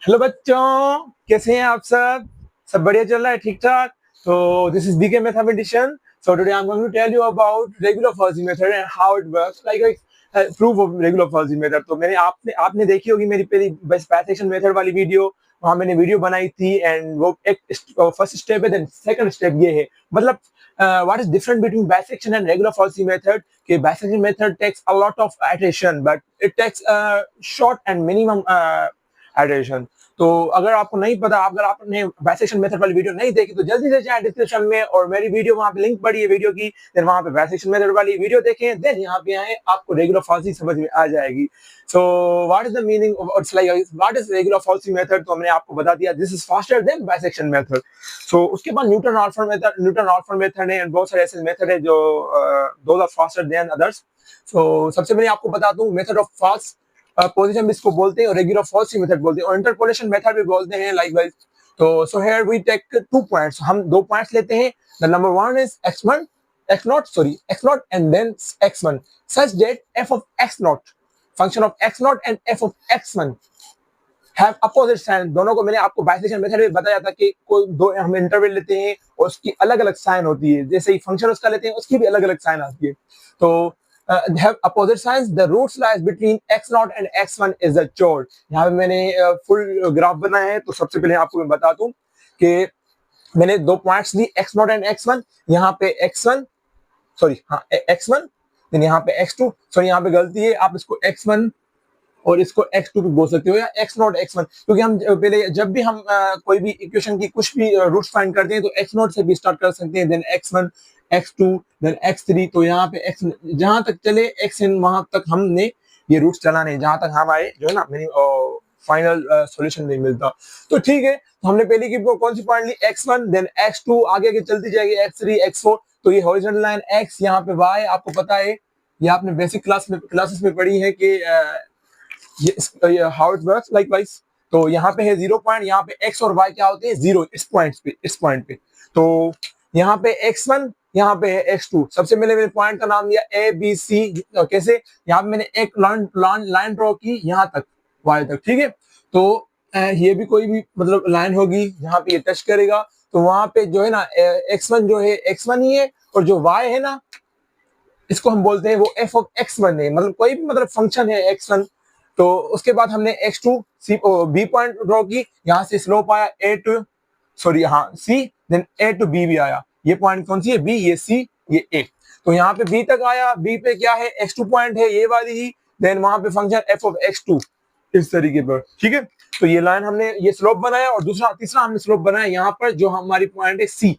Hello बच्चों, कैसे हैं आप सब? सब बढ़िया चल रहा है, ठीक ठाक? तो this is BK mathematician. So today I'm going to tell you about regular Fuzzy method and how it works, like a proof of regular Fuzzy method. तो मैंने आपने देखी होगी मेरी पहली बस बाइसेक्शन मेथड वाली वीडियो. वहां मैंने वीडियो बनाई थी एंड वो एक फर्स्ट स्टेप है, देन सेकंड स्टेप ये है. मतलब what is different between bisection and regular Fuzzy method? कि bisection method takes a lot of iteration, but it takes short and minimum addition. तो अगर आपको नहीं पता, अगर आपने बाइसेक्शन मेथड वाली वीडियो नहीं देखी तो जल्दी से जाए डिस्क्रिप्शन में और मेरी वीडियो वहां पे लिंक पड़ी है वीडियो की, देन वहां पे बाइसेक्शन मेथड वाली वीडियो देखें, देन यहाँ पे आए, आपको रेगुलर फॉल्सी समझ में आ जाएगी. So what is the meaning of its like what is regular falsi method? तो हमने आपको बता दिया this is faster than bisection method. So उसके बाद न्यूटन मेथड है एंड बहुत सारे ऐसे मेथड है जो those are faster than others. So सबसे पहले आपको बता दूं मेथड ऑफ फास्ट पोजीशन इसको बोलते हैं और रेगुलर फॉल्सी मेथड बोलते हैं और इंटरपोलेशन मेथड भी बोलते हैं लाइकवाइज. तो so here we take 2 points. हम 2 पॉइंट्स लेते हैं. The number 1 is x1 x0 and then x1 such that f of x0 function of x0 and f of x1 have opposite sign. दोनों को मैंने आपको बाइसेक्शन मेथड में बताया था कि कोई दो हम इंटरवल लेते हैं और उसकी अलग-अलग साइन होती है. जैसे ही फंक्शन उसका लेते हैं उसकी भी अलग-अलग साइन आती है. तो have opposite signs. The roots lies between x0 and x1 is the chord. यहाँ पे मैंने फुल ग्राफ बनाया है. तो सबसे पहले आपको मैं बता दूं कि मैंने 2 points Lee x0 and x1. यहाँ पे x1 सॉरी हाँ x1 देन यहाँ पे x2. सॉरी यहाँ पे गलती है, आप इसको x1 और इसको x2 भी बोल सकते हो या x0 x1, क्योंकि हम पहले जब भी हम कोई भी इक्वेशन की कुछ भी रूट्स फाइंड करते हैं तो x0 से भी स्टार्ट कर सकते हैं, then x1 x2 then x3. तो यहाँ पे x जहां तक चले xn वहां तक हमने ये रूट्स चलाने, जहां तक हमारे जो है ना मेरी फाइनल सॉल्यूशन नहीं मिलता. तो ठीक है, तो हमने पहले की कौन सी पॉइंट ली x1 देन x2, आगे आगे चलती जाएगी x3 x4. तो ये हॉरिजॉन्टल लाइन x, यहाँ पे y आपको पता है, ये आपने बेसिक क्लासेस में पढ़ी है कि ये हाउ इट वर्क्स लाइकवाइज. तो यहाँ पे है 0 पॉइंट, यहाँ पे x और y क्या होते हैं 0 इस पॉइंट पे. तो यहाँ पे x1, यहाँ पे है x2. सबसे पहले मैंने पॉइंट का नाम दिया a b c. कैसे? यहाँ पे मैंने एक लाइन ड्रॉ की यहाँ तक y तक, ठीक है. तो ये भी कोई भी मतलब लाइन होगी यहाँ पे ये टच करेगा, तो वहां पे जो है ना x1 जो है x1 ही है और जो y है ना इसको हम बोलते हैं वो f ऑफ x1 है, मतलब कोई भी मतलब फंक्शन है x1. तो उसके बाद हमने x2 b पॉइंट ड्रॉ की, यहाँ से स्लोप आया a टू सॉरी हाँ c, then a to b भी आया. ये पॉइंट कौन सी है? b, ये c, ये a. तो यहाँ पे b तक आया, b पे क्या है? x2 पॉइंट है ये वाली ही, देन वहां पे फंक्शन f ऑफ x2 इस तरीके पर, ठीक है. तो ये लाइन हमने ये स्लोप बनाया और तीसरा हमने स्लोप बनाया यहाँ पर जो हमारी पॉइंट है c.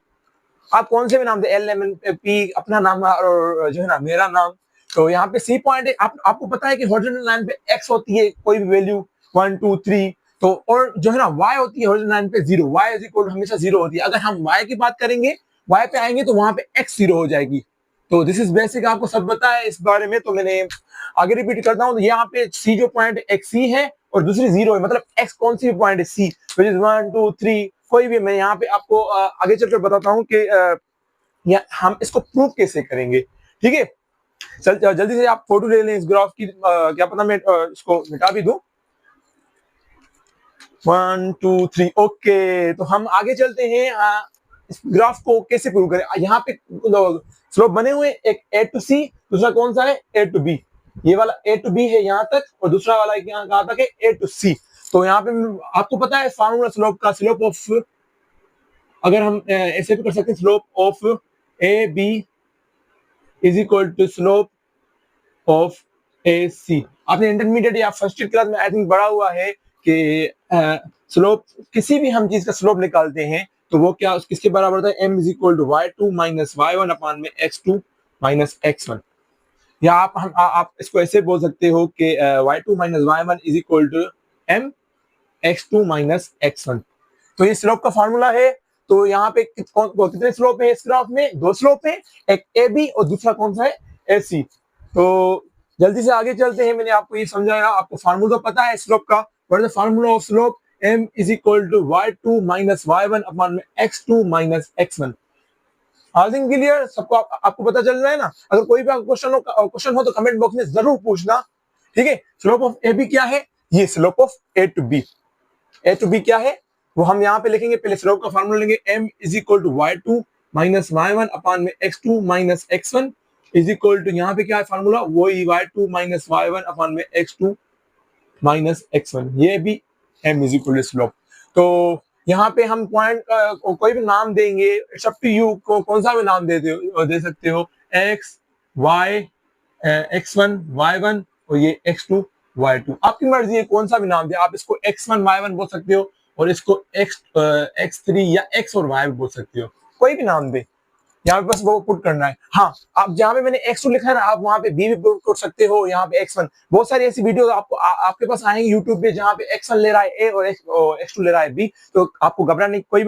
आप कौन से भी नाम दे, एल एम एन पी अपना नाम और जो है ना मेरा नाम. तो यहाँ पे सी पॉइंट है. आपको पता है कि हॉरिजॉन्टल लाइन पे एक्स होती है कोई भी वैल्यू 1 2 3, तो और जो है ना वाई होती है हॉरिजॉन्टल लाइन पे 0. वाई इज इक्वल हमेशा 0 होती है. अगर हम वाई की बात करेंगे, वाई पे आएंगे तो वहां पे एक्स 0 हो जाएगी. तो दिस इज बेसिक, आपको सब पता है इस बारे में. तो मैंने आगे रिपीट करता हूँ. तो यहाँ पे सी जो पॉइंट एक सी है और दूसरी 0 है, मतलब एक्स कौन सी भी पॉइंट है सी, विच इज 1 2 3 कोई भी. मैं यहाँ पे आपको आगे चलकर बताता हूँ कि या हम इसको प्रूव कैसे करेंगे, ठीक है. जल्दी से आप फोटो ले लें इस ग्राफ की. क्या पता मैं इसको मिटा भी दूं. 1 2 3 ओके. तो हम आगे चलते हैं. इस ग्राफ को कैसे प्रूव करें. यहाँ पे स्लोप बने हुए, एक a टू c, दूसरा कौन सा है a टू b. ये वाला a टू b है यहाँ तक और दूसरा वाला यहाँ कहाँ तक है a टू c. तो यहाँ पे आपको पता है फार्मूला स्लोप का, स्लोप ऑफ, अगर हम ऐसे भी कर सकते हैं, slope of A B is equal to slope of A C. आपने इंटरमीडिएट या फर्स्ट ईयर क्लास में आई थिंक पढ़ा हुआ है कि स्लोप, किसी भी हम चीज का स्लोप निकालते हैं तो वो क्या किसके बराबर होता है? m is equal to y2 minus y1 upon में x2 माइनस x1. या आप इसको ऐसे बोल सकते हो कि y2 minus y1 is equal to m x2 minus x1. तो ये स्लोप का फॉर्मूला है. तो यहाँ पे कितने स्लोप है इस ग्राफ में? 2 स्लोप है, एक ए बी और दूसरा कौन सा है? ए सी. तो जल्दी से आगे चलते हैं. मैंने आपको ये समझाया, आपको फार्मूला पता है स्लोप का. What is the formula of slope? m is equal to y2 minus y1 upon में x2 minus x1. All thing clear? सबको आपको पता चल रहा है ना? अगर कोई भी क्वेश्चन हो तो कमेंट बॉक्स में जरूर पूछना, ठीक है. स्लोप ऑफ ए बी क्या है? ये slope of A to B. A to B क्या है वो हम यहाँ पे लिखेंगे, पहले स्लोप का फार्मूला लेंगे, m is equal to y2 minus y1 upon में x2 minus x1 is equal to, यहाँ पे क्या है फार्मूला, वही y2 माइनस y1 अपान में x2 माइनस x1, ये भी m is equal to slope. तो यहाँ पे हम पॉइंट कोई भी नाम देंगे, इट्स अप टू यू, कौन सा भी नाम दे सकते हो, x y x1 y1 और ये x2 y2, आपकी मर्जी है कौन सा भी नाम दे, आप इसको x1 y1 बोल सकते हो और इसको x3 या x और y भी बोल सकते हो, कोई भी नाम दे, यहाँ पे बस वो पुट करना है। हाँ, आप जहाँ पे मैंने x2 लिखा है ना, आप वहाँ पे b भी पुट कर सकते हो, यहाँ पे x1, बहुत सारी ऐसी वीडियो आपको आपके पास आएंगे यूट्यूब पे जहाँ पे x1 ले रहा है a और x2 ले रहा है b, तो आपको घबराने की कोई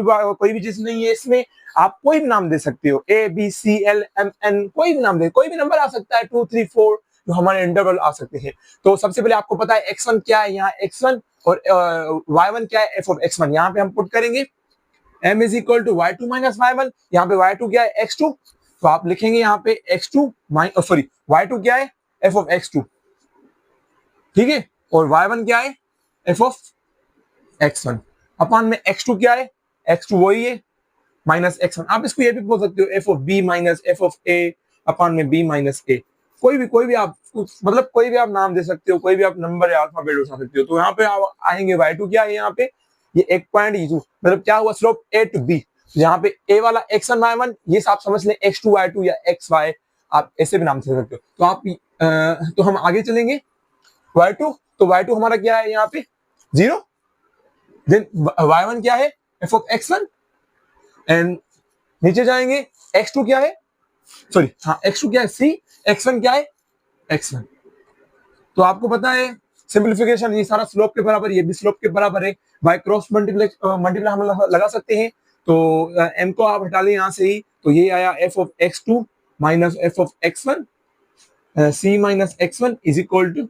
भी चीज नहीं है इसमें, आप कोई भी नाम दे सकते हो, a b c l m n, कोई भी नाम दे, कोई भी नंबर आ सकता है, 2 3 4 जो हमारे इंटरवल आ सकते हैं। तो सबसे पहले आपको पता है x1 क्या है, यहाँ x1 और y1 क्या है, f of x1, यहाँ पे हम पुट करेंगे m is equal to y2 minus y1, यहाँ पे y2 क्या है x2, तो आप लिखेंगे यहाँ पे x2 सॉरी y2 क्या है f of x2, ठीक है, और y1 क्या है f of x1 अपान में x2 क्या है, x2 वही है माइनस x1, आप इसको ये भी बोल सकते हो f of b minus f of a अपान में b माइनस a, कोई भी आप मतलब कोई भी आप नाम दे सकते हो, कोई भी आप नंबर या अल्फाबेट उठा सकते हो। तो यहाँ पे आप आएंगे y2 क्या है, यहाँ पे ये 1.2 मतलब क्या हुआ स्लोप a टू b, यहाँ पे a वाला x1 y1 ये आप समझ लें x2 y2 या xy, आप ऐसे भी नाम दे सकते हो। तो आप तो हम आगे चलेंगे y2, तो y2 हमारा क्या है यहाँ पे 0, देन y1 क्या है f of x1 एंड नीचे जाएंगे x2 क्या है, सॉरी हाँ x2 क्या है c, x1 क्या है x1। तो आपको पता है सिंपलीफिकेशन, ये सारा स्लोप के बराबर, ये भी स्लोप के बराबर है, बाय क्रॉस मल्टीप्लाई हम लगा सकते हैं। तो m को आप हटा लें यहाँ से ही, तो ये आया f of x2 minus f of x1, c minus x1 is equal to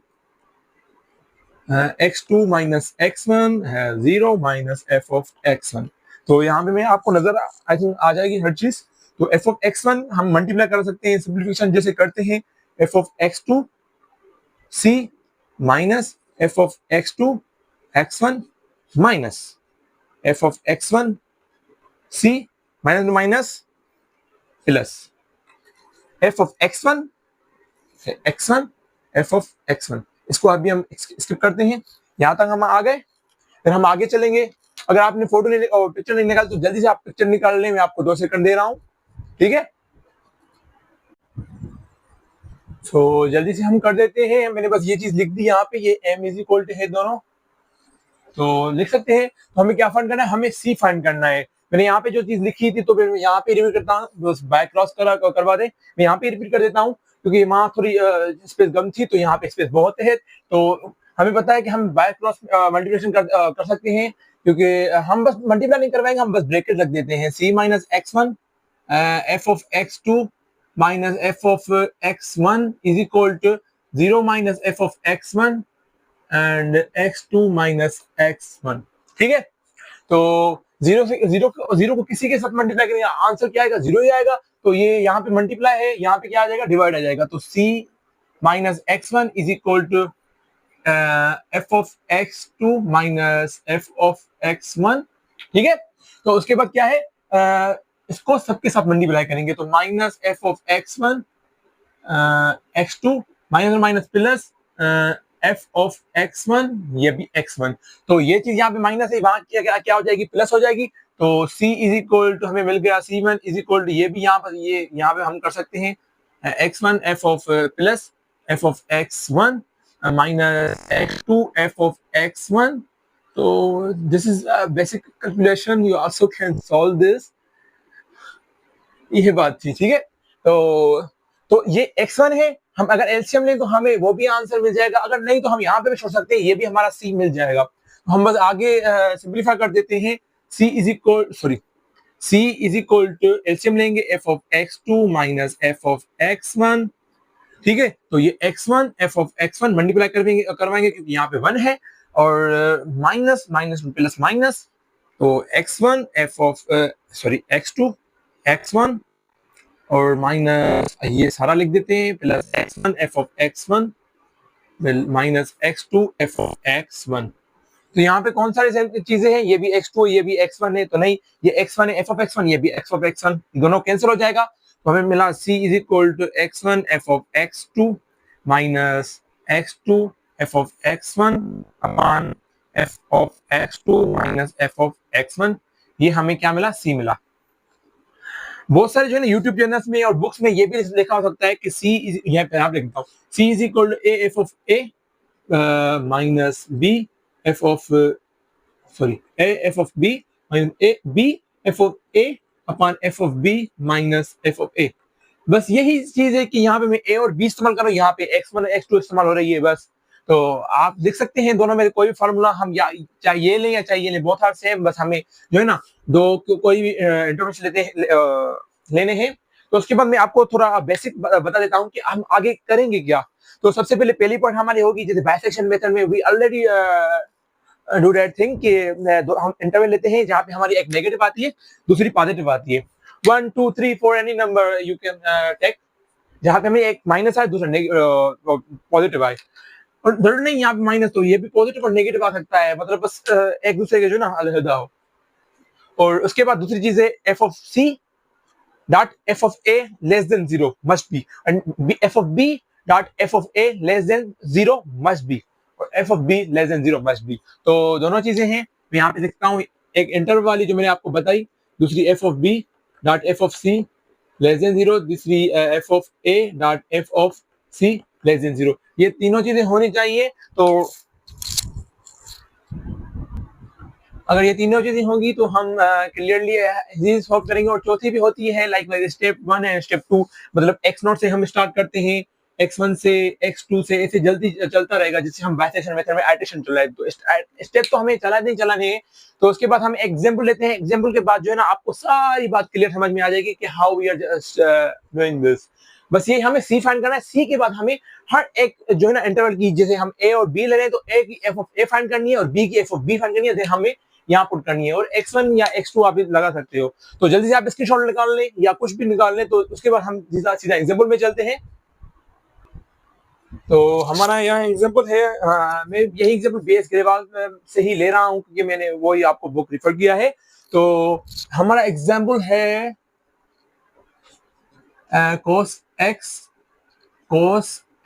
x2 minus x1 है 0 माइनस f of x1। तो यहाँ पे मैं आपको नजर आई थिंक आ जाएगी हर चीज। तो f of x1 हम मल्टीप्लाई कर सकते हैं, सिंपलीफिकेशन जैसे करते हैं, f of x2 c minus f of x2 x1 minus f of x1 c minus minus plus f of x1 x1 f of x1, इसको अभी हम स्किप करते हैं, यहां तक हम आ गए। फिर हम आगे चलेंगे, अगर आपने फोटो नहीं और पिक्चर नहीं निकाली तो जल्दी से आप पिक्चर निकाल लें, मैं आपको 2 सेकंड दे रहा हूं, ठीक है। तो जल्दी से हम कर देते हैं, मैंने बस ये चीज लिख दी यहाँ पे, ये m इज इक्वल टू है दोनों, तो लिख सकते हैं। तो हमें क्या फाइंड करना है, हमें c फाइंड करना है। मैंने यहाँ पे जो चीज लिखी थी तो फिर यहाँ पे रिपीट करता हूँ, बाय क्रॉस करवा दे, मैं यहाँ पे रिपीट कर देता हूँ क्योंकि वहां थोड़ी स्पेस कम थी, तो यहाँ पे स्पेस बहुत है। तो हमें पता है कि हम बाय क्रॉस मल्टीप्लिकेशन कर सकते हैं, क्योंकि हम बस मल्टीप्लाई नहीं करवाएंगे, हम बस ब्रैकेट रख देते हैं, c minus x1 f of x2 minus f of x1 is equal to 0 minus f of x1 and x2 minus x1, ठीक है। तो जीरो को किसी के साथ मल्टीप्लाई करेंगे, आंसर क्या आएगा, 0 ही आएगा। तो ये यहाँ पे मल्टीप्लाई है, यहाँ पे क्या आ जाएगा, डिवाइड आ जाएगा। तो c minus x1 is equal to f of x2 minus f of x1, ठीक है। तो उसके बाद क्या है, इसको सबके साथ मल्टीप्लाई करेंगे, तो minus f of x1 x2 minus minus plus f of x1, ये भी x1। तो ये चीज यहाँ पे माइनस है, वहां क्या हो जाएगी, प्लस हो जाएगी। तो c इज इक्वल टू हमें मिल गया c1 इज इक्वल टू, ये भी यहाँ पर ये यहाँ पे हम कर सकते हैं x1 f of plus f of x1 minus x2 f of x1। तो this is basic calculation, you also can solve this, ये बात थी, ठीक है। तो ये x1 है, हम अगर एलसीएम लें तो हमें वो भी आंसर मिल जाएगा, अगर नहीं तो हम यहाँ पे भी छोड़ सकते हैं, ये भी हमारा c मिल जाएगा। तो हम बस आगे सिंपलीफाई कर देते हैं, c is equal to LCM लेंगे f of x2 minus f of x1, ठीक है। तो ये x1 f of x1 multiply करवाएंगे क्योंकि यहाँ पे 1 है, और माइनस माइनस प्लस माइनस, तो x1 f of x2 x1 और माइनस ये सारा लिख देते हैं, plus x1 f of x1 minus x2 f of x1। तो यहाँ पे कौन सारी चीजें हैं, ये भी x2 ये भी x1 है, तो नहीं ये x1 है f of x1, ये भी f of x1, दोनों कैंसिल हो जाएगा, तो हमें मिला c is equal to x1 f of x2 minus x2 f of x1 upon f of x2 minus f of x1, ये हमें क्या मिला, c मिला। बहुत सारे जो है ना यूट्यूब चैनल्स में और बुक्स में ये भी लिखा हो सकता है कि c इज, यहाँ पे आप लिखता हूँ c is equal to a f of a minus b f of sorry a f of b minus a b f of a upon f of b minus f of a। बस यही चीज है कि यहाँ पे मैं a और b इस्तेमाल कर रहा हूँ, यहाँ पे x1 और x2 इस्तेमाल हो रही है बस। तो आप देख सकते हैं दोनों में कोई भी फार्मूला हम या चाहे ये लें या चाहे ये लें, बहुत हार्ड सेम, बस हमें जो है ना दो कोई भी इंफॉर्मेशन लेने हैं। तो उसके बाद मैं आपको थोड़ा बेसिक बता देता हूँ कि हम आगे करेंगे क्या। तो सबसे पहले पहली पॉइंट हमारी होगी, जैसे बाइसेक्शन मेथड में we already do that thing कि हम इंटरवल लेते हैं जहाँ पे हमारी एक नेगेटिव आती है दूसरी पॉजिटिव आती है, 1 2 3 4 any number you can take, जहाँ पे हमें एक माइनस आए दूसरा पॉजिटिव आए, और जरूर नहीं यहाँ पे माइनस, तो ये भी पॉजिटिव और नेगेटिव आ सकता है, मतलब बस एक दूसरे के जो ना अलग हो। और उसके बाद दूसरी चीज है F of C dot F of A less than 0 must be, and F of B dot F of A less than 0 must be, और F of B less than 0 must be. तो दोनों चीजें हैं, मैं यहाँ पे लिखता हूँ एक इंटरवल वाली जो मैंने आपको बताई, दूसरी F of B dot F of C less than 0, दूसरी F of A dot F of C less than 0, ये तीनों चीजें होनी चाहिए। तो अगर ये तीनों चीजें होंगी तो हम क्लियरली सॉल्व करेंगे। और चौथी भी होती है लाइक स्टेप 1 एंड स्टेप 2, मतलब x0 से हम स्टार्ट करते हैं, x1 से x2 से ऐसे जल्दी चलता रहेगा, जिससे हम बाइसेक्शन मेथड में एडिशन चलाए। तो स्टेप तो हमें चलाने हैं। तो उसके बाद हम एग्जांपल लेते हैं, एग्जांपल के बाद जो है ना आपको सारी बात क्लियर समझ में आ जाएगी कि how we are doing this. बस ये हमें सी फाइंड करना है, सी के बाद हमें हर एक जो है ना इंटरवल की, जैसे हम ए और बी ले रहे हैं तो ए की एफ ऑफ ए फाइंड करनी है और बी की एफ ऑफ बी फाइंड करनी है, हमें यहाँ पुट करनी है, और x1 या x2 आप लगा सकते हो। तो जल्दी से आप स्क्रीनशॉट निकाल लें या कुछ भी निकाल लें, तो उसके बाद हम सीधा एग्जांपल में चलते हैं। तो हमारा यहाँ एग्जांपल है, मैं यही एग्जांपल बेस ग्रेवाल से ही ले रहा हूँ क्योंकि मैंने वही आपको बुक रिफर किया है। तो हमारा एग्जांपल है cos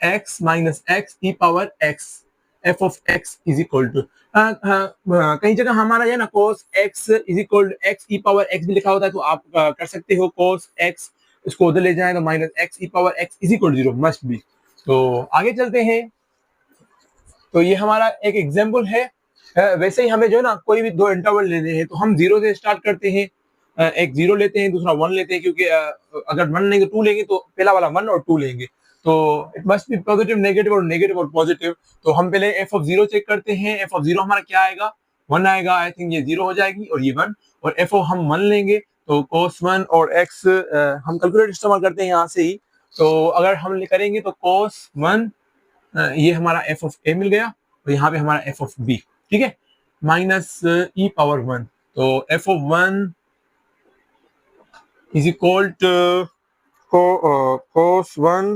x minus x e power x f of x is equal to, कई जगह हमारा है ना cos x is equal to x e power x भी लिखा होता है, तो आप कर सकते हो cos x, इसको उधर ले जाए तो minus x e power x is equal to 0 must be. तो आगे चलते हैं। तो ये हमारा एक एग्जांपल है। वैसे ही हमें जो है ना कोई भी दो इंटरवल लेने हैं तो हम 0 से स्टार्ट करते हैं, एक 0 लेते हैं दूसरा 1 लेते हैं, क्योंकि अगर 1 लेंगे 2 लेंगे तो पहला वाला 1 और 2 लेंगे, तो it must be positive negative और पॉजिटिव। तो हम पहले एफ ऑफ 0 चेक करते हैं, एफ ऑफ 0 हमारा क्या आएगा, 1 आएगा, आई थिंक ये 0 हो जाएगी और ये 1, और एफ ऑफ हम 1 लेंगे तो cos 1 और x हम कैलकुलेटर इस्तेमाल करते हैं यहाँ से ही। तो अगर हम करेंगे तो cos 1 ये हमारा एफ ऑफ ए मिल गया, और यहाँ पे हमारा एफ ऑफ बी, ठीक है, माइनस ई पावर 1, तो F of 1 is equal to cos 1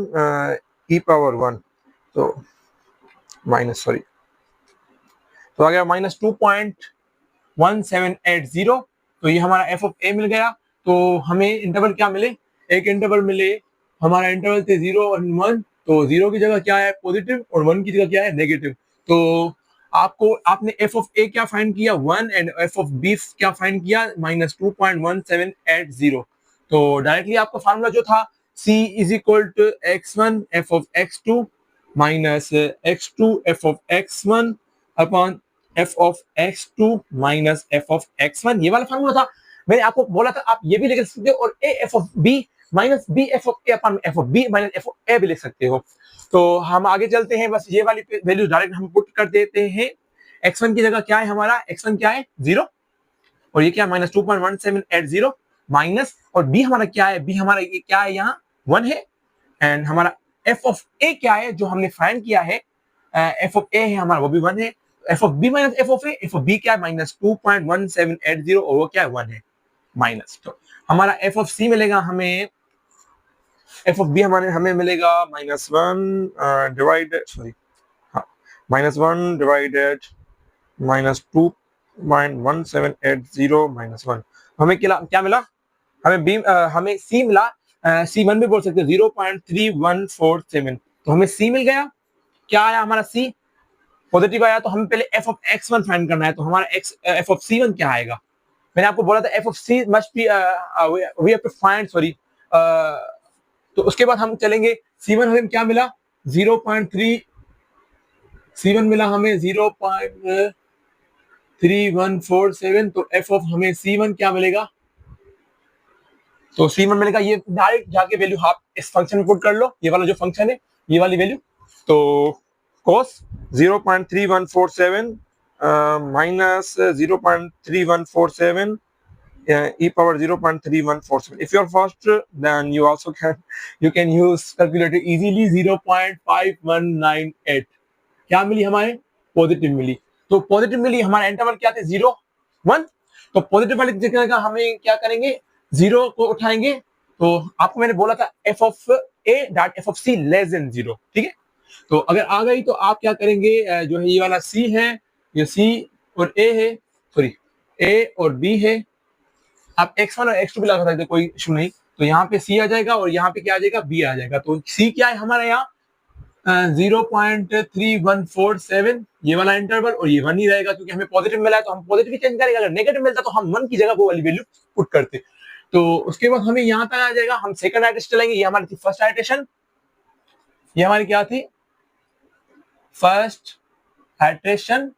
e power 1, तो माइनस सॉरी, तो आ गया माइनस 2.1780। तो ये हमारा एफ ऑफ ए मिल गया। तो हमें इंटरवल क्या मिले, एक इंटरवल मिले, हमारा इंटरवल थे 0 और 1, तो 0 की जगह क्या है पॉजिटिव और 1 की जगह क्या है नेगेटिव। तो आपने एफ ऑफ ए क्या फाइंड किया 1, एंड एफ ऑफ बी क्या फाइंड किया माइनस 2.1780। तो डायरेक्टली आपका फार्मूला जो था c is equal to x1 f of x2 minus x2 f of x1 upon f of x2 minus f of x1, ये वाला फार्मूला था। मैंने आपको बोला था आप ये भी लिख सकते हो, और a f of b minus b f of a upon f of b minus f of a भी लिख सकते हो। तो हम आगे चलते हैं, बस ये वाली वैल्यू डायरेक्ट हम पुट कर देते हैं। x1 की जगह क्या है हमारा, x1 क्या है 0, और ये क्या माइनस 2.1780 माइनस, और b हमारा क्या है, b हमारा ये क्या है यहाँ 1 है, एंड हमारा f ऑफ a क्या है जो हमने फाइंड किया है, f ऑफ a है हमारा वो भी 1 है, f of b minus f of a, f of b क्या है माइनस 2.1780 और वो क्या है 1 है माइनस। तो हमारा f ऑफ c मिलेगा हमें, f ऑफ b हमें मिलेगा माइनस 1 डिवाइडेड, सॉरी हाँ, माइनस 1 डिवाइडेड माइनस 2.1780 माइनस 1। हमें क्या मिला? हमें सी मिला। C1 भी बोल सकते हो 0.3147। तो हमें सी मिल गया। क्या आया हमारा सी? पॉजिटिव आया। तो हमें पहले एफ ऑफ x1 फाइंड करना है। तो हमारा एफ ऑफ C1 क्या आएगा? मैंने आपको बोला था F of C must be we have to find, sorry. तो उसके बाद हम चलेंगे। C1 हमें क्या मिला? 0.3। C1 मिला हमें 0.3147। तो एफ ऑफ हमें C1 क्या मिलेगा? तो C1 मिलेगा, ये डायरेक्ट जाके वैल्यू आप इस फंक्शन में पुट कर लो। ये वाला जो फंक्शन है, ये वाली वैल्यू। तो cos 0.3147 minus 0.3147 e power 0.3147. If you're fast, then you also can use calculator easily 0.5198. क्या मिली हमारे? पॉजिटिव मिली। तो पॉजिटिव मिली, हमारा इंटरवल क्या थे? 0 1। तो पॉजिटिव वाली जगह का हमें क्या करेंगे? 0 को उठाएंगे। तो आपको मैंने बोला था F of A dot F of C less than 0, ठीक है। तो अगर आ गई तो आप क्या करेंगे? जो है ये वाला सी है, ये सी और ए है, सॉरी ए और बी है। आप x1 और x2 भी लगा सकते हैं, कोई इशू नहीं। तो यहाँ पे c आ जाएगा और यहाँ पे क्या आ जाएगा? b आ जाएगा। तो c क्या है हमारा यहाँ? 0.3147, ये वाला इंटरवल, और ये 1 ही रहेगा क्योंकि हमें पॉजिटिव मिला है। तो हम पॉजिटिव ही चेंज करेंगे। अगर नेगेटिव मिलता तो हम 1 की जगह वो वाली वैल्यू पुट करते। तो उसके बाद हमें यहाँ तक आ जाएगा। हम सेकंड आइट्रेशन चलेंगे। ये हमारी थी फर्स्ट आइट्रेशन। ये हमारी क्या थी? First iteration.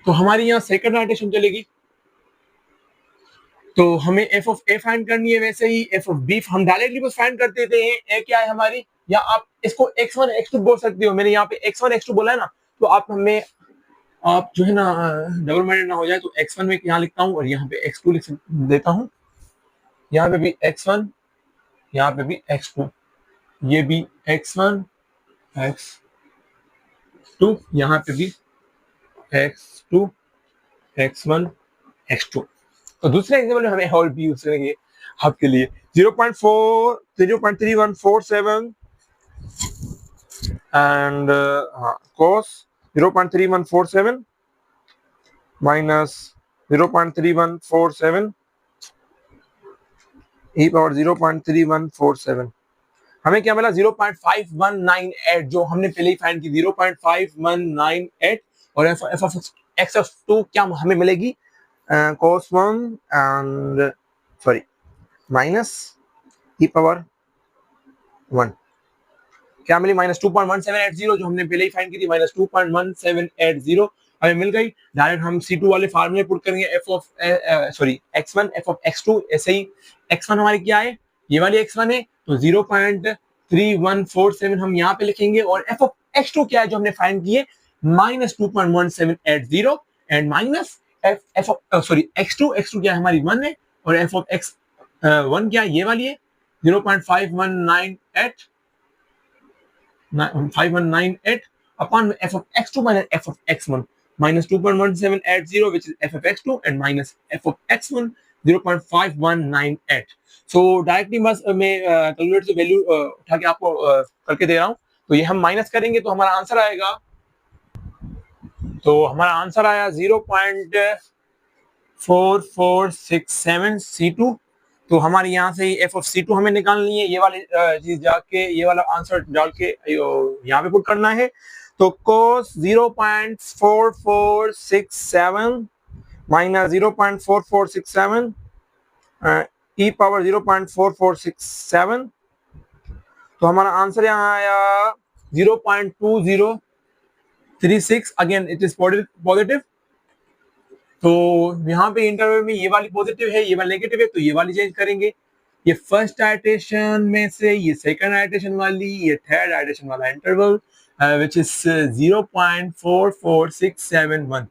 तो हमारी यहाँ सेकंड आइट्रेशन चलेगी। तो हमें एफ ऑफ ए फाइंड करनी है। वैसे ही एफ ऑफ बी हम डायरेक्टली बस फाइंड कर देते हैं। ए क्या है हमारी? या आप इसको x1 x2 बोल सकते हो। मैंने यहाँ पे x1 x2 बोला है ना। तो आप जो है ना डबल माइंडेड ना हो जाए, तो x1 में यहाँ लिखता हूँ और यहाँ पे x2 लिख देता हूँ। यहाँ पे भी x1, यहाँ पे भी x2, ये भी x1 x2, यहाँ पे भी x2 x1 x2। तो दूसरे एग्जाम्पल में हमें और भी यूज करेंगे आपके लिए। 0.3147 and cos 0.3147 minus 0.3147 e power 0.3147। हमें क्या मिला? 0.5198, जो हमने पहले ही फाइंड की 0.5198। और एफ ऑफ एक्स ऑफ 2 क्या हमें मिलेगी? cos 1 and sorry minus e power 1 क्या मिली? माइनस 2.1780, जो हमने पहले ही फाइंड की थी। माइनस 2.1780 हमें मिल गई। डायरेक्ट हम C2 वाले फार्मूले पुट करेंगे। F of sorry x1 F of x2। ऐसे ही x1 हमारी क्या है? ये वाली x1 है। तो 0.3147 हम यहाँ पे लिखेंगे। और एफ ऑफ x2 क्या है जो हमने फाइंड किए? Minus 2.1780 and minus F of sorry x2 क्या है हमारी? 1 है। और एफ ऑफ x1 क्या है? ये वाली है 0.5198 upon f of x2 minus f of x1 minus 2.1780, which is f of x2, and minus f of x1 0.5198। So directly बस मैं कैलकुलेटर से वैल्यू उठा के आपको करके दे रहा हूँ। तो ये हम माइनस करेंगे तो हमारा आंसर आएगा। तो हमारा आंसर आया 0.4467 C2। तो हमारे यहाँ से एफ ऑफ C2 हमें निकालनी है। ये वाली चीज जाके ये वाला आंसर डाल के यहाँ पे पुट करना है। तो cos 0.4467 माइनस 0.4467 e पावर 0.4467। तो हमारा आंसर यहाँ आया 0.2036। Again it is positive. तो यहाँ पे इंटरवल में ये वाली पॉजिटिव है, ये वाली नेगेटिव है। तो ये वाली चेंज करेंगे। ये फर्स्ट आइट्रेशन में से ये सेकंड आइट्रेशन वाली, ये थर्ड आइट्रेशन वाला इंटरवल विच इज 0.44671।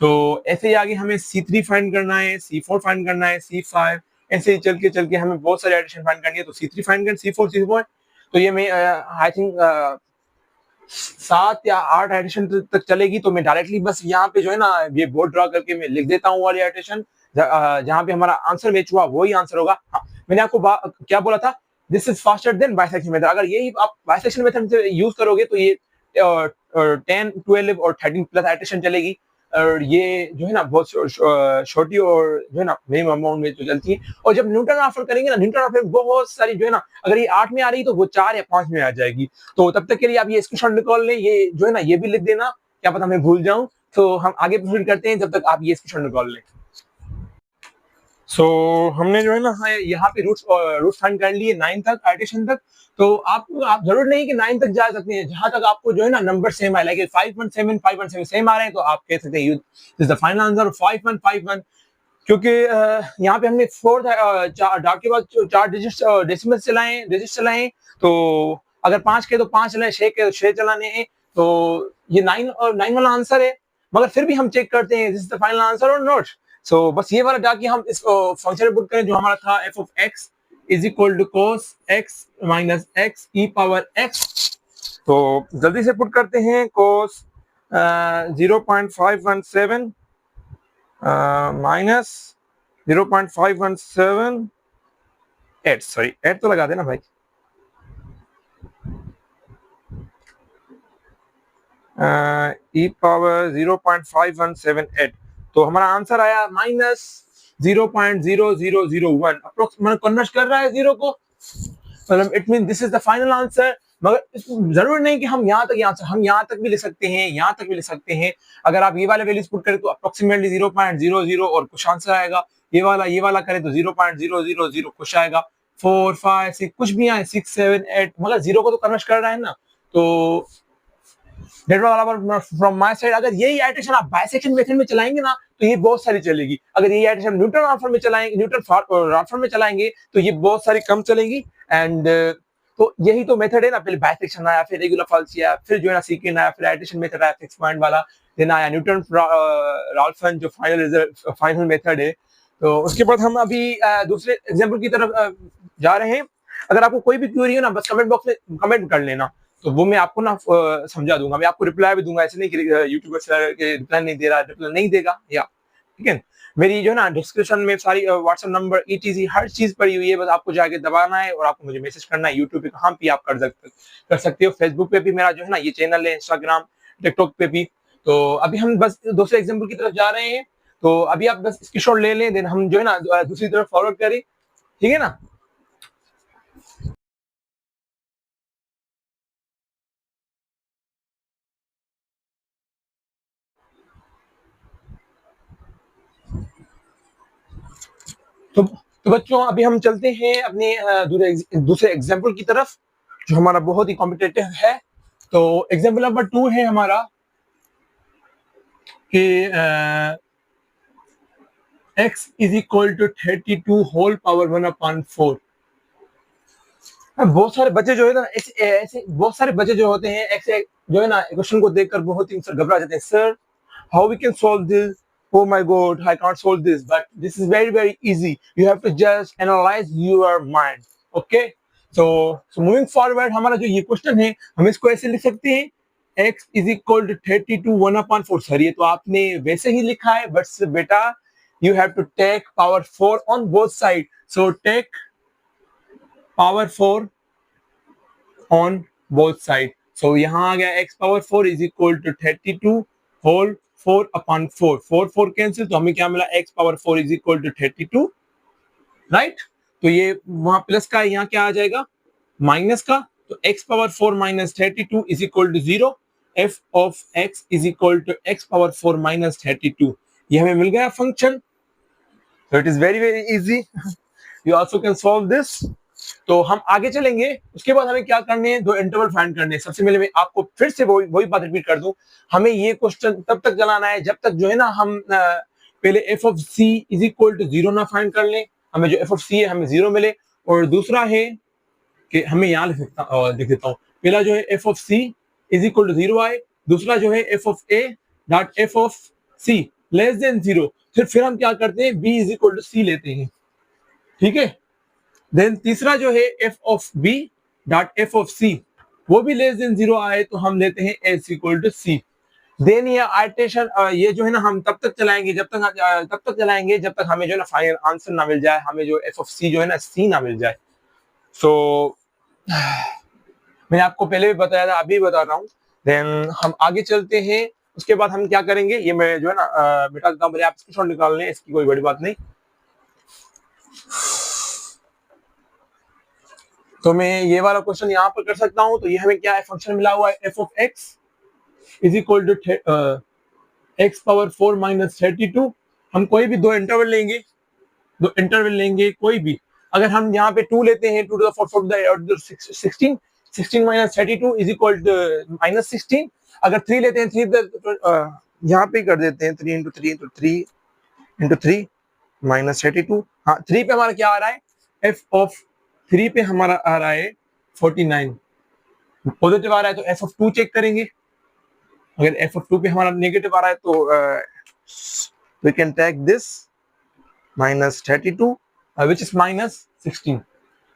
तो ऐसे ही आगे हमें C3 फाइंड करना है, C4 फाइंड करना है, C5, ऐसे ही चल के हमें बहुत सारे आइट्रेशन फाइंड करनी है। तो C3 फाइंड कर, C4। तो ये मैं आई थिंक 7 या 8 आइट्रेशन तक चलेगी। तो मैं डायरेक्टली बस यहाँ पे जो है ना ये बोर्ड ड्रॉ करके मैं लिख देता हूँ वाली आइट्रेशन। जहाँ पे हमारा आंसर मैच हुआ वही आंसर होगा। हाँ, मैंने आपको क्या बोला था? This is faster than bisection method. अगर यही आप बाइसेक्शन मेथड से यूज करोगे तो ये 10, 12 और 13 प्लस आइट्रेशन चलेगी, और ये जो है ना बहुत छोटी और जो है ना मिनिमम अमाउंट में जो चलती है। और जब न्यूटन ट्रांसफर करेंगे ना, न्यूटन ट्रांसफर बहुत सारी जो है ना, अगर ये 8 में आ रही तो वो 4 या 5 में आ जाएगी। तो तब तक के लिए आप ये स्क्रीनशॉट निकाल लें, ये जो है ना ये भी लिख देना, क्या पता मैं भूल जाऊं। तो हम आगे प्रोसीड करते हैं, जब तक आप ये स्क्रीनशॉट निकाल लें। सो हमने जो है ना यहाँ पे रूट्स फाइंड कर लिए 9 तक, आइट्रेशन तक। तो आप जरूर नहीं कि 9 तक जा सकते हैं, जहां तक आपको जो है ना नंबर सेम आए, लाइक 517 517 सेम आ रहे हैं, तो आप कह सकते हैं this is the final answer 5151। क्योंकि यहाँ पे हमने फोर्थ डॉट के बाद 4 डेसिमल चलाए, तो अगर 5 के तो 5 चलाए, 6 के तो 6 चलाने हैं। तो ये 9 वाला आंसर है, मगर फिर भी हम चेक करते हैं this is the final answer और नॉट। सो बस ये वाला जाके हम इस फंक्शन में पुट करें जो हमारा था F of X is equal to cos X minus X E power X. तो जल्दी से पुट करते हैं, कोस 0.517 माइनस 0.517 8, सॉरी 8 तो लगा देना भाई, ई पावर 0.5178। तो हमारा आंसर आया माइनस 0.0001, अप्रोक्सीमेट कन्वर्ट कर रहा है जीरो को, मतलब it mean this is the final answer. मगर जरूरी नहीं कि हम यहाँ तक भी ले सकते हैं, यहाँ तक भी ले सकते हैं। अगर आप ये वाले वैल्यूज पुट करें तो अप्रोक्सीमेटली 0.00 और कुछ आंसर आएगा, ये वाला करें तो 0.000 कुछ आएगा, 4 5 6 कुछ भी आए, 6 7 8, मगर जीरो को तो कन्वर्ट कर रहा है ना। तो फ्रॉम माय साइड, अगर यही आइट्रेशन आप बाइसेक्शन मेथड में चलाएंगे ना तो ये बहुत सारी चलेगी। अगर यही आइट्रेशन न्यूटन ट्रांसफॉर्म में चलाएंगे, न्यूटन ट्रांसफॉर्म में चलाएंगे तो ये बहुत सारी कम चलेगी। एंड तो यही तो मेथड है ना, पहले बाइसेक्शन आया, फिर रेगुलर फॉल्स आया, फिर जो है ना सीकेंड आया, फिर आइट्रेशन मेथड आया 6 पॉइंट वाला, देन आया न्यूटन राल्सन जो फाइनल मेथड है। तो उसके बाद हम अभी दूसरे एग्जांपल की तरफ जा रहे हैं। अगर आपको कोई भी क्वेरी हो ना, बस कमेंट बॉक्स में कमेंट कर लेना, तो वो मैं आपको ना समझा दूंगा, मैं आपको रिप्लाई भी दूंगा। ऐसे नहीं कि यूट्यूबर सर के रिप्लाई नहीं दे रहा, रिप्लाई नहीं देगा, या ठीक है। मेरी जो है ना डिस्क्रिप्शन में सारी व्हाट्सएप नंबर ETC हर चीज पड़ी हुई है, बस आपको जाके दबाना है और आपको मुझे मैसेज करना है। यूट्यूब पे कहाँ भी आप कर सकते हो, फेसबुक पे भी मेरा जो है ना ये चैनल है, इंस्टाग्राम टिकटॉक पे भी। तो अभी हम बस दूसरे एग्जाम्पल की तरफ जा रहे हैं, तो अभी आप बस स्क्रीनशॉट ले लें, देन हम जो है ना दूसरी तरफ फॉरवर्ड करें, ठीक है ना। तो बच्चों अभी हम चलते हैं अपने दूसरे एग्जाम्पल की तरफ, जो हमारा बहुत ही कॉम्पिटेटिव है। तो एग्जाम्पल नंबर 2 है हमारा कि x is equal to 32 whole power 1/4। बहुत सारे बच्चे जो है ना ऐसे बहुत सारे बच्चे जो होते हैं ऐसे जो है ना क्वेश्चन को देखकर बहुत ही घबरा जाते हैं, sir how we can solve this, oh my god I can't solve this, but this is very easy, you have to just analyze your mind, okay। so moving forward हमारा जो ये क्वेश्चन है हम इसको ऐसे लिख सकते हैं, x is equal to 32 1/4। Sir ये तो आपने वैसे ही लिखा है, बट बेटा you have to take power 4 on both side, so take power 4 on both side। so यहाँ आ गया x power 4 is equal to 32 whole 4/4, 4 cancel, तो हमें क्या मिला, x power 4 is equal to 32, right. तो ये वहां प्लस का, यहाँ क्या आ जाएगा माइनस का, तो x power 4 minus 32 is equal to 0, f of x is equal to x power 4 minus 32। ये हमें मिल गया function. so it is very easy, you also can solve this। तो हम आगे चलेंगे, उसके बाद हमें क्या करने हैं, दो इंटरवल फाइंड करने हैं। सबसे पहले मैं आपको फिर से वही बात रिपीट कर दूं, हमें ये क्वेश्चन तब तक चलाना है जब तक जो है ना हम पहले F of C is equal to 0 ना फाइंड कर लें, हमें जो एफ ऑफ सी है हमें 0 मिले। और दूसरा है कि हमें यहाँ लिख देता हूँ, पहला जो है F of C is equal to 0 आए, दूसरा जो है F of A dot F of C less than 0। फिर हम क्या करते हैं, B is equal to C लेते हैं, ठीक है। देन तीसरा जो है F of B dot F of C, वो भी लेस देन 0 आए तो हम लेते हैं S equal to C. Then ये आइट्रेशन ये जो है ना हम तब तक चलाएंगे जब तक हमें जो है ना फाइनल आंसर ना मिल जाए, हमें जो एफ ऑफ सी जो है ना सी ना मिल जाए। सो मैंने आपको पहले भी बताया था, अभी बता रहा हूँ देन हम आगे चलते हैं। उसके बाद हम क्या करेंगे, ये मैं जो है ना मिटा देता हूँ, आप स्क्रीनशॉट निकाल लें, इसकी कोई बड़ी बात नहीं। तो मैं ये वाला क्वेश्चन यहाँ पर कर सकता हूँ। तो ये हमें क्या है, फंक्शन मिला हुआ है F of X is equal to X power 4 minus 32। हम कोई भी दो इंटरवल लेंगे कोई भी। अगर हम यहाँ पे 2 लेते हैं, 2 to the 4 16, 16 minus 32 is equal to minus 16। अगर 3 लेते हैं, 3 यहाँ पे कर देते हैं, 3 इंटू 3 इंटू 3 इंटू 3 माइनस 32। हाँ, 3 पे हमारा क्या आ रहा है, एफ ऑफ 3 पे हमारा आ रहा है 49। पॉजिटिव आ रहा है तो एफ ऑफ 2 चेक करेंगे। अगर एफ ऑफ 2 पे हमारा नेगेटिव आ रहा है तो we can take this minus 32 which is minus 16।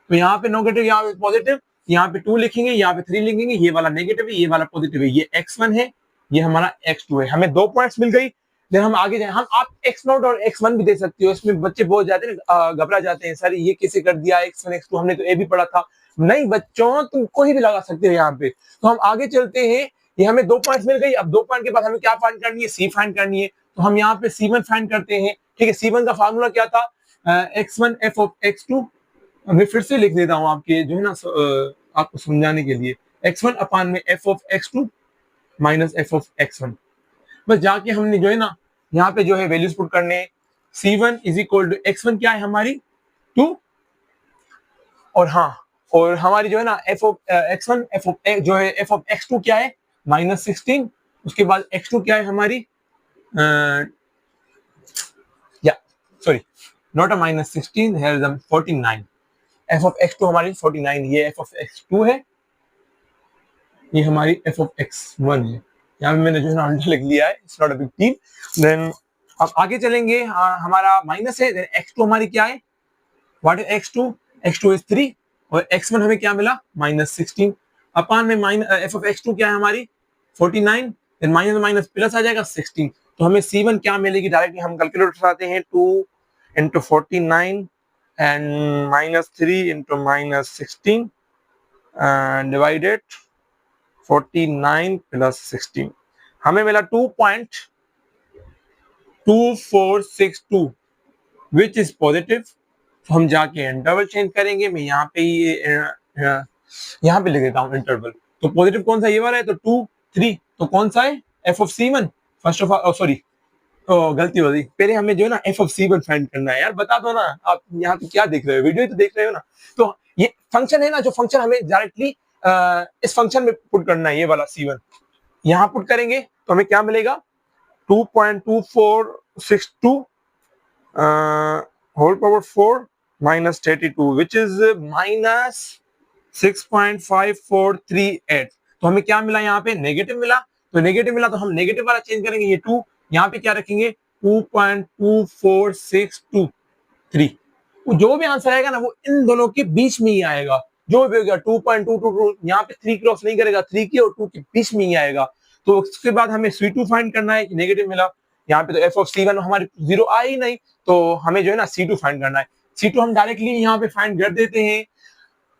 तो यहाँ पे नेगेटिव, यहाँ पे पॉजिटिव, यहाँ पे 2 लिखेंगे, यहाँ पे 3 लिखेंगे। ये वाला नेगेटिव है, ये वाला पॉजिटिव है। ये x1 है, ये हमारा x2 है। हमें 2 पॉइंट्स मिल गई। देन हम आगे जाए, हम आप x0 और x1 भी दे सकते हो। इसमें बच्चे बहुत जाते हैं, घबरा जाते हैं, सर ये कैसे कर दिया x1 x2, हमने तो ए भी पढ़ा था। नहीं बच्चों, तुम कोई भी लगा सकते हो यहाँ पे। तो हम आगे चलते हैं। ये हमें 2 पॉइंट्स मिल गई। अब 2 पॉइंट के बाद हमें क्या फाइंड करनी है, सी फाइंड करनी है। तो हम यहाँ पे C1 फाइंड करते हैं। ठीक है, C1 का फार्मूला क्या था, x1 f of x2। मैं फिर से लिख देता हूँ आपके जो है ना आपको समझाने के लिए, x1 अपान में f of x2 minus f of x1। बस जाके हमने जो है ना यहाँ पे जो है वैल्यूज पुट करने। C1 is equal to x1 क्या है हमारी 2, और हाँ, और हमारी जो है ना f of x1 f of जो है f of x2 क्या है माइनस 16। उसके बाद x2 क्या है हमारी, या sorry, not a minus 16, here is 49। f of x2 हमारी 49, ये f of x2 है, ये हमारी f of x1 है। यहाँ पे मैंने जो है ना अंडर लिख लिया है, it's not a big deal. Then अब आगे चलेंगे, हमारा माइनस है, देन x2 हमारी क्या है, what is x2, x2 is 3, और x1 हमें क्या मिला माइनस 16। अपान में f of x2 क्या है हमारी 49, देन माइनस माइनस प्लस आ जाएगा 16। तो हमें C1 क्या मिलेगी, डायरेक्टली हम कैलकुलेटर उठाते हैं, 2 into 49 and minus 3 into minus 16 and divided 49 plus 16, हमें मिला 2.2462 which is positive। तो हम जाके इंटरवल चेंज करेंगे। मैं यहाँ पे यहाँ पे लिख देता हूँ इंटरवल। तो पॉजिटिव कौन सा, ये वाला है, तो 2 3, तो कौन सा है f of C1। First of all sorry, गलती हो गई, पहले हमें जो है ना एफ ऑफ C1 फाइंड करना है। यार बता दो ना, आप यहाँ पे क्या देख रहे हो, वीडियो तो देख रहे हो ना। तो ये फंक्शन है ना, जो फंक्शन हमें डायरेक्टली इस फंक्शन में पुट करना है, ये वाला C1 यहाँ पुट करेंगे तो हमें क्या मिलेगा 2.2462 whole power 4 minus 32 which is minus 6.5438। तो हमें क्या मिला, यहाँ पे नेगेटिव मिला। तो नेगेटिव मिला तो हम नेगेटिव वाला चेंज करेंगे, ये 2 यहाँ पे क्या रखेंगे 2.24623। जो भी आंसर आएगा ना वो इन दोनों के बीच में ही आएगा। जो भी होगा 2.222, यहाँ पे 3 क्रॉस नहीं करेगा, 3 की और 2 के बीच में ही आएगा। तो उसके बाद हमें C2 फाइंड करना है, नेगेटिव मिला यहाँ पे, तो f of C1 हमारी 0 आ ही नहीं, तो हमें जो है ना C2 फाइंड करना है। C2 हम डायरेक्टली यहाँ पे फाइंड कर देते हैं।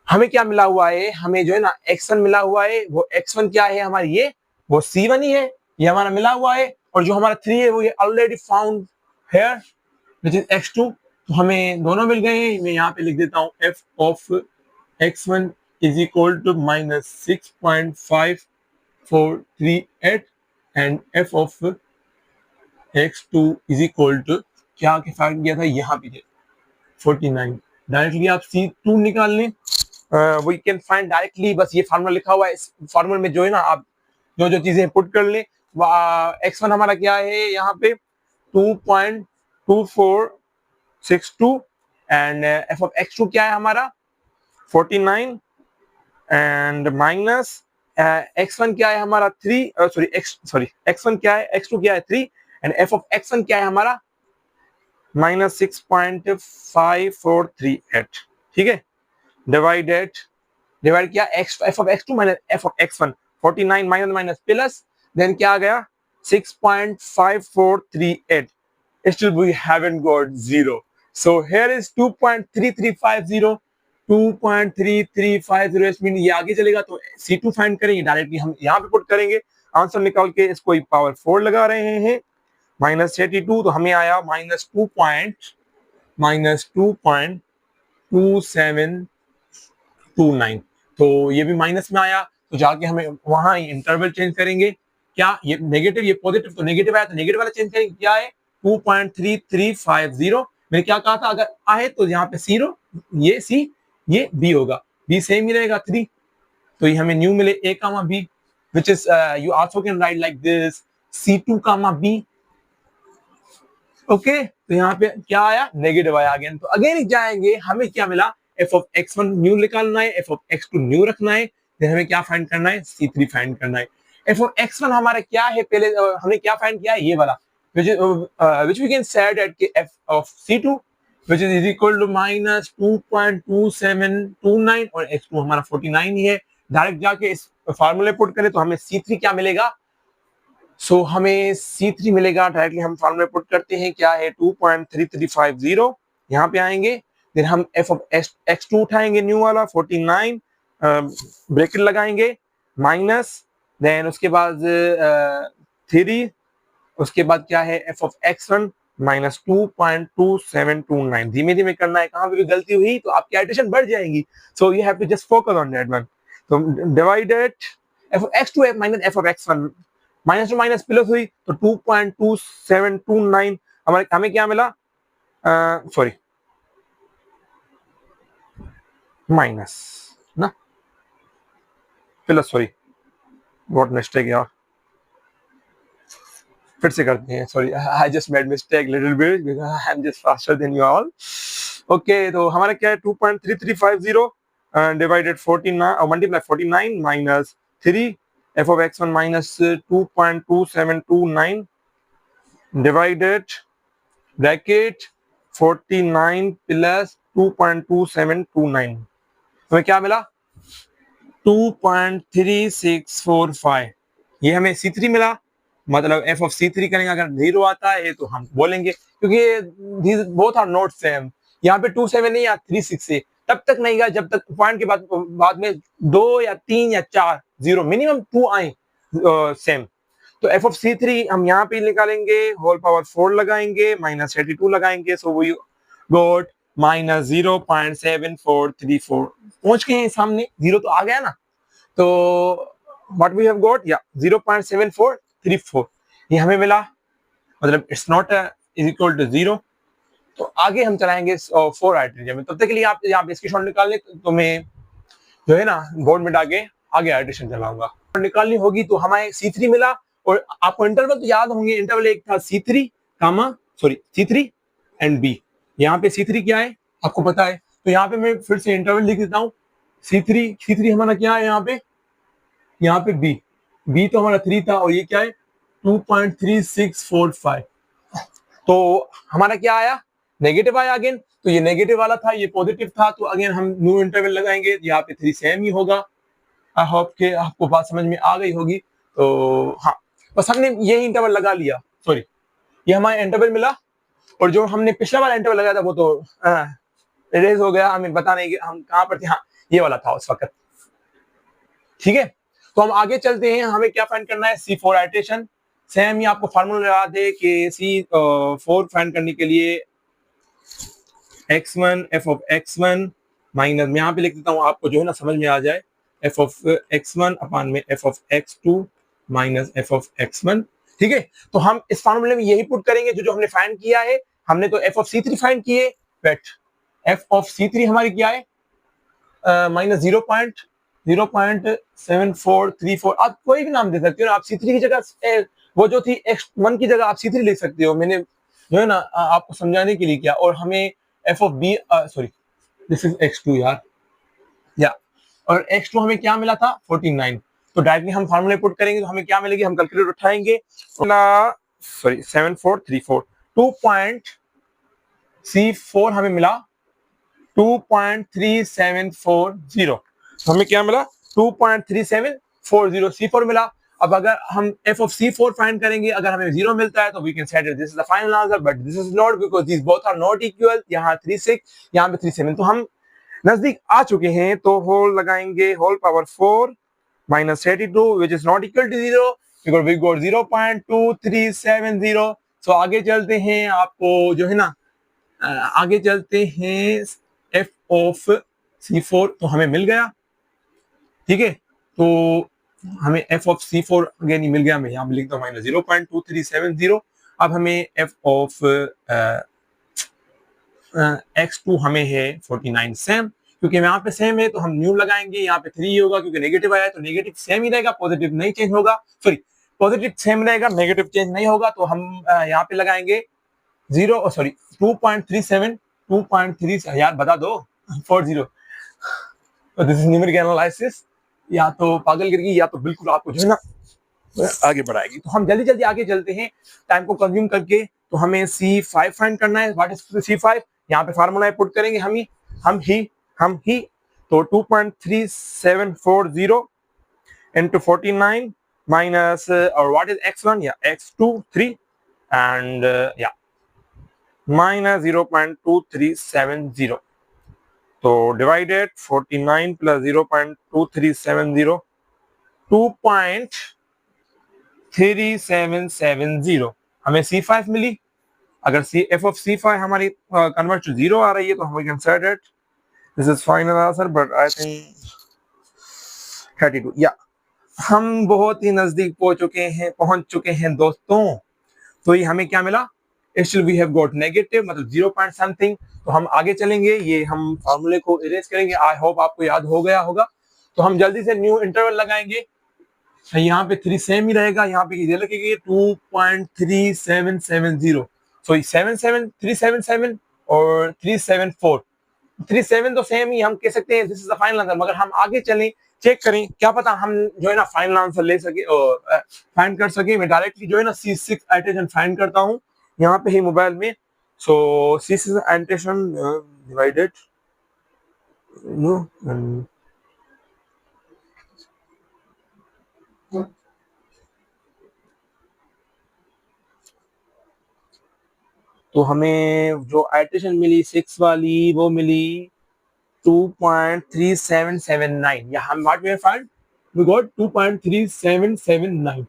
हमें क्या मिला हुआ है, हमें जो है ना x1 मिला हुआ है, वो x1 क्या है हमारी, ये वो C1 ही है, ये हमारा मिला हुआ है। और जो हमारा 3 है वो ये already found here which is x2। तो हमें दोनों मिल गए हैं। मैं यहाँ पे लिख देता हूँ f of x1 is equal to minus 6.5438 and f of x2 is equal to क्या फाइंड किया था यहाँ पे 49। डायरेक्टली आप C2 निकाल लें, वी कैन फाइंड डायरेक्टली। बस ये फार्मूला लिखा हुआ है, इस फार्मूला में जो है ना आप जो जो चीजें पुट कर लें। x1 हमारा क्या है यहाँ पे 2.2462 एंड f ऑफ x2 क्या है हमारा 49 एंड माइनस x1 क्या है हमारा 3, सॉरी x1 क्या है, x2 क्या है 3 एंड f ऑफ x1 क्या है हमारा माइनस 6.5438। ठीक है, डिवाइड किया f of x2 minus f of x1, 49 minus minus plus, then क्या आ गया 6.5438। Still we haven't got 0, so here is 2.3350 2.3350 mean ये आगे चलेगा, तो C2 फाइंड करेंगे, डायरेक्टली हम यहाँ पे पुट करेंगे, आंसर निकाल के इसको पावर 4 लगा रहे हैं, -32, तो हमें आया -2.2729, तो ये भी माइनस में आया, तो जाके हमें वहां इंटरवल चेंज करेंगे, क्या ये नेगेटिव ये पॉजिटिव, तो नेगेटिव आया तो नेगेटिव वाला चेंज करेंगे, क्या है 2.3350, मैंने क्या कहा था, अगर आए तो यहाँ पे 0, ये सी, ये बी होगा, बी सेम ही रहेगा 3, तो ये हमें न्यू मिले a comma b, which is you also can write like this c2 comma b, okay, तो यहाँ पे क्या आया, नेगेटिव आया अगेन, तो अगेन जाएंगे, हमें क्या मिला, f of x1 न्यू निकालना है, f of x2 न्यू रखना है, फिर हमें क्या फाइंड करना है, c3 फाइंड करना है, f of x1 हमारा क्या है, पहले हमने क्या फाइंड किया है, ये वाला, which we can set at f of c2, which is equal to -2.2729, और x2 हमारा 49 ही है, डायरेक्ट जाके इस फार्मूले पुट करें तो हमें c3 क्या मिलेगा, सो हमें C3 मिलेगा, डायरेक्टली हम फार्मूले पुट करते हैं, क्या है 2.3350, यहाँ पे आएंगे, फिर हम f of x2 उठाएंगे, न्यू वाला 49, ब्रैकेट लगाएंगे, माइनस, देन उसके बाद 3, उसके बाद क्या है f of x1 -2.2729, धीमे धीमे करना है, कहाँ पे भी गलती हुई तो आपकी एडिशन बढ़ जाएंगी, so you have to just focus on that one, तो divided f of x2 minus f of x1, minus to minus plus हुई तो 2.2729, हमें क्या मिला, सॉरी माइनस ना प्लस, सॉरी व्हाट मिस्टेक यार, फिर से करते हैं, sorry I just made mistake little bit because I am just faster than you all, okay, तो हमारा क्या है 2.3350 डिवाइडेड 49 और multiply 49 minus 3, f of x1 minus 2.2729 divided bracket 49 plus 2.2729, हमें क्या मिला 2.3645, ये हमें C3 मिला, मतलब f of C3 करेंगे, अगर 0 आता है तो हम बोलेंगे, क्योंकि बोथ आर नॉट सेम, यहाँ पे 27 नहीं या 36 है, तब तक नहीं गया जब तक पॉइंट के बाद में 2 या 3 या 4 0 मिनिमम 2 आए सेम, तो f of C3 हम यहाँ पे निकालेंगे, होल पावर 4 लगाएंगे, -32 लगाएंगे, सो वी गॉट -0.7434, पहुंच गए हैं सामने, 0 तो आ गया ना, तो व्हाट वी हैव गॉट, या 0.7434, ये हमें मिला, मतलब it's not is equal to 0, तो आगे हम चलाएंगे 4 आइट्रेशन में, तब तक के लिए आप यहाँ पे स्क्रीनशॉट निकाल ले, तो मैं जो है ना बोर्ड में डाके आगे आइट्रेशन चलाऊंगा, निकालनी होगी, तो हमें C3 मिला, और आपको इंटरवल तो याद होंगे, इंटरवल एक था C3 एंड B, यहाँ पे C3 क्या है आपको पता है, तो यहाँ पे मैं फिर से इंटरवल लिख देता हूँ, C3 हमारा क्या है, यहाँ पे B तो हमारा 3 था, और ये क्या है 2.3645, तो हमारा क्या आया, नेगेटिव आया अगेन, तो ये नेगेटिव वाला था, ये पॉजिटिव था, तो अगेन हम न्यू इंटरवल लगाएंगे, यहाँ पे 3 सेम ही होगा, आई होप के आपको बात समझ में आ गई होगी, तो हाँ बस हमने यही इंटरवल लगा लिया, सॉरी ये हमारा इंटरवल मिला, और जो हमने पिछला वाला इंटरवल लगाया था वो तो इरेज हो गया, हमें बता नहीं कि हम कहाँ पर थे, हाँ ये वाला था उस वक्त, ठीक है, तो हम आगे चलते हैं, हमें क्या फाइंड करना है, C4 आइट्रेशन, सेम ही आपको फार्मूला लगा दे कि C4 फाइंड करने के लिए x1 f of x1 minus, मैं यहाँ पे लिख देता हूँ आपको जो है ना समझ में आ जाए, f of x1 अपान में f of x2 minus f of x1, ठीक है, तो हम इस फार्मूले में यही पुट करेंगे जो हमने फाइंड किया है, हमने तो f of C3 फाइंड किए, बट f of C3 हमारी क्या है, माइनस 0.7434, आप कोई भी नाम दे सकते हो, आप C3 की जगह वो जो थी x1 की जगह आप C3 लिख सकते हो, मैंने जो है ना आपको समझाने के लिए किया, और हमें f of B, sorry this is x2 यार, या और x2 हमें क्या मिला था 49, तो डायरेक्टली हम फार्मूले पुट करेंगे तो हमें क्या मिलेगी, हम कैलकुलेटर उठाएंगे, सॉरी 7434, 2.C4 हमें मिला 2.3740, तो हमें क्या मिला 2.3740 C4 मिला, अब अगर हम f of C4 फाइंड करेंगे, अगर हमें 0 मिलता है तो we can set this is the final answer, but this is not because these both are not equal, यहाँ 36 यहाँ पे 37, तो हम नजदीक आ चुके हैं तो होल लगाएंगे, whole power 4 minus 32 which is not equal to 0 because we got 0.2370. so आगे चलते हैं, आपको जो है ना आगे चलते हैं, f of C4 तो हमें मिल गया, ठीक है। तो हमें f of C4 अगेन ही मिल गया, मैं यहाँ लिखता हूँ माइनस 0.2370। अब हमें f of x2 हमें है 49 सेम, क्योंकि यहाँ पे सेम है तो हम न्यू लगाएंगे, यहाँ पे 3 होगा क्योंकि नेगेटिव आया है तो नेगेटिव सेम ही रहेगा, पॉजिटिव नहीं चेंज होगा, सॉरी पॉजिटिव सेम रहेगा, नेगेटिव चेंज नहीं होगा। तो हम यहाँ पे लगाएंगे 2.3 यार बता दो 40। तो दिस इज न्यूमेरिकल एनालिसिस, या तो पागल करेगी या तो बिल्कुल आपको जो है ना आगे बढ़ाएगी। तो हम जल्दी जल्दी आगे चलते हैं टाइम को कंज्यूम करके। तो हमें C5 फाइंड करना है। What is C5? यहाँ पे फार्मूला पुट करेंगे हम ही। तो 2.3740 into 49 minus or what is x1? Yeah, x2 3 and yeah minus 0.2370. तो divided 49 plus 0.2370 2.3770 हमें C5 मिली। अगर f of C5 हमारी कन्वर्ट टू 0 आ रही है तो हम can set it this is final answer, but I think 32। या हम बहुत ही नजदीक पहुंच चुके हैं दोस्तों। तो ये हमें क्या मिला? Still we have got negative, मतलब 0 पॉइंट समथिंग। तो हम आगे चलेंगे, ये हम फार्मूले को इरेज करेंगे। आई होप आपको याद हो गया होगा। तो हम जल्दी से न्यू इंटरवल लगाएंगे। यहाँ पे 3 सेम ही रहेगा, यहाँ पे ये लगेगी 2.3770। सो 377 और 374, 37 तो सेम ही हम कह सकते हैं this is the final answer. मगर हम आगे चलें, चेक करें, क्या पता हम जो है ना फाइनल आंसर ले सके और फाइंड कर सके। मैं डायरेक्टली जो है ना C6 एटेशन फाइंड करता हूँ यहाँ पे ही मोबाइल में। सो C6 एटेशन डिवाइडेड तो हमें जो एटेशन मिली 6 वाली वो मिली 2.3779। या हम what we have find, we got 2.3779,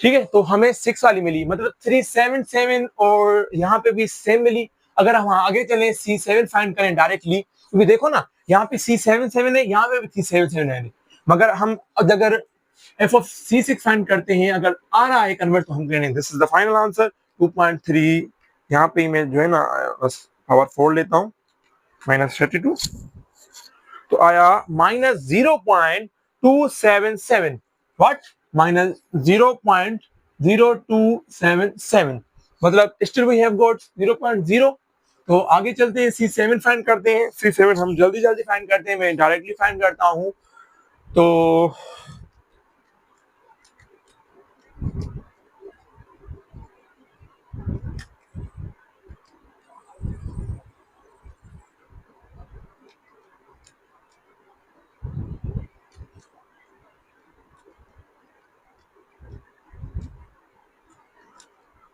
ठीक है। तो हमें 6 वाली मिली, मतलब 377 और यहाँ पे भी सेम मिली। अगर हम आगे चले C7 फाइंड करें डायरेक्टली, क्योंकि देखो ना यहाँ पे C77 है, यहाँ पे भी C77 है, मगर हम अगर f of C6 फाइंड करते हैं, अगर आ रहा है कन्वर्ट, तो हम कहेंगे this is the final answer 2.3। यहाँ पे मैं जो है ना बस पावर 4 लेता हूँ, माइनस 32 तो आया माइनस 0.277। व्हाट? माइनस 0.0277, मतलब स्टिल वी हैव गॉट 0.0। तो आगे चलते हैं, C7 फाइंड करते हैं। C7 हम जल्दी जल्दी फाइंड करते हैं, मैं डायरेक्टली फाइंड करता हूँ। तो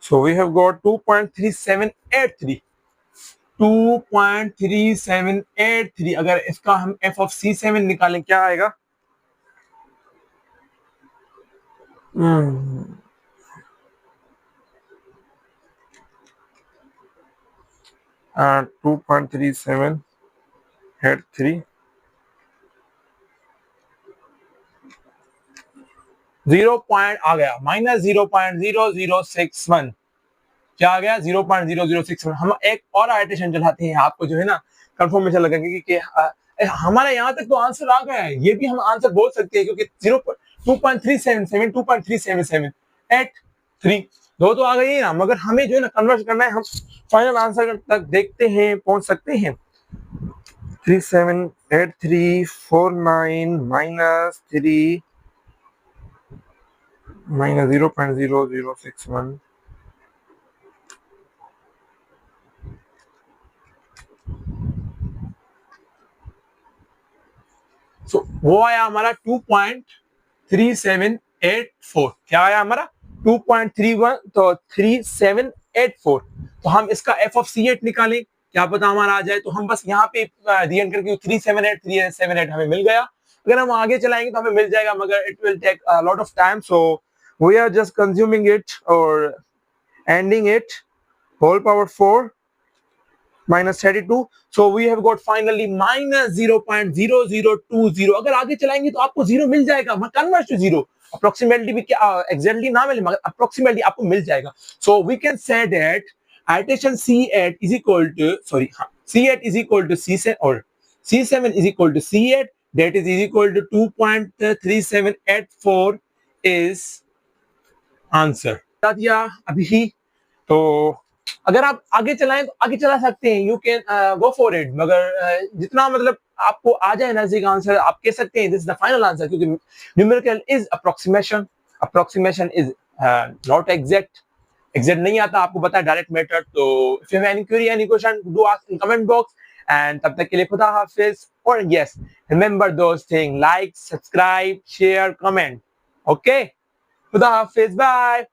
So we have got 2.3783, 2.3783। अगर इसका हम f of C7 निकालें क्या आएगा? 2.3783 0 पॉइंट आ गया, माइनस 0.0061। क्या आ गया? 0.0061। हम एक और आइटेशन चलाते हैं, आपको जो है ना कंफर्मेशन लगेगा कि हमारे यहाँ तक तो आंसर आ गया है। ये भी हम आंसर बोल सकते हैं क्योंकि 2.377 2.37783 दो तो आ गई है ना, मगर हमें जो है ना कन्वर्ट करना है। हम फाइनल आंसर तक देखते हैं, पहुंच सकते हैं। 378349 माइनस 3 माइनस 0.0061 वो आया हमारा 2.3784। क्या आया हमारा? 2.31 तो 3784। तो हम इसका f of C8 निकालें। क्या पता हमारा आ जाए। तो हम बस यहाँ पे दी एंड करके 378 हमें मिल गया। अगर हम आगे चलाएंगे तो हमें मिल जाएगा, मगर it will take a lot of time, so we are just consuming it और ending it. Whole power 4 minus 32, so we have got finally minus 0.0020। अगर आगे चलाएंगे तो आपको जीरो मिल जाएगा, कन्वर्ट टू जीरो। अप्रोक्सीमेटली भी क्या एग्जैक्टली ना मिले, मगर अप्रोक्सीमेटली आपको मिल जाएगा। So we can say that iteration C8 is equal to, sorry, C8 is equal to C7 or C7 is equal to C8, that is equal to 2.3784 is answer बता दिया अभी ही। तो अगर आप आगे चलाएं तो आगे चला सकते हैं, you can go for it, मगर जितना मतलब आपको आ जाए नजदीक आंसर आप कह सकते हैं this is the final answer, क्योंकि numerical is approximation, approximation is not exact, exact नहीं आता आपको पता है डायरेक्ट मेथड। तो if you have any query any question do ask in comment box, and तब तक के लिए खुदा हाफिज। और yes, remember those thing, like, subscribe, share, comment. Okay, खुदा हाफिज, बाय।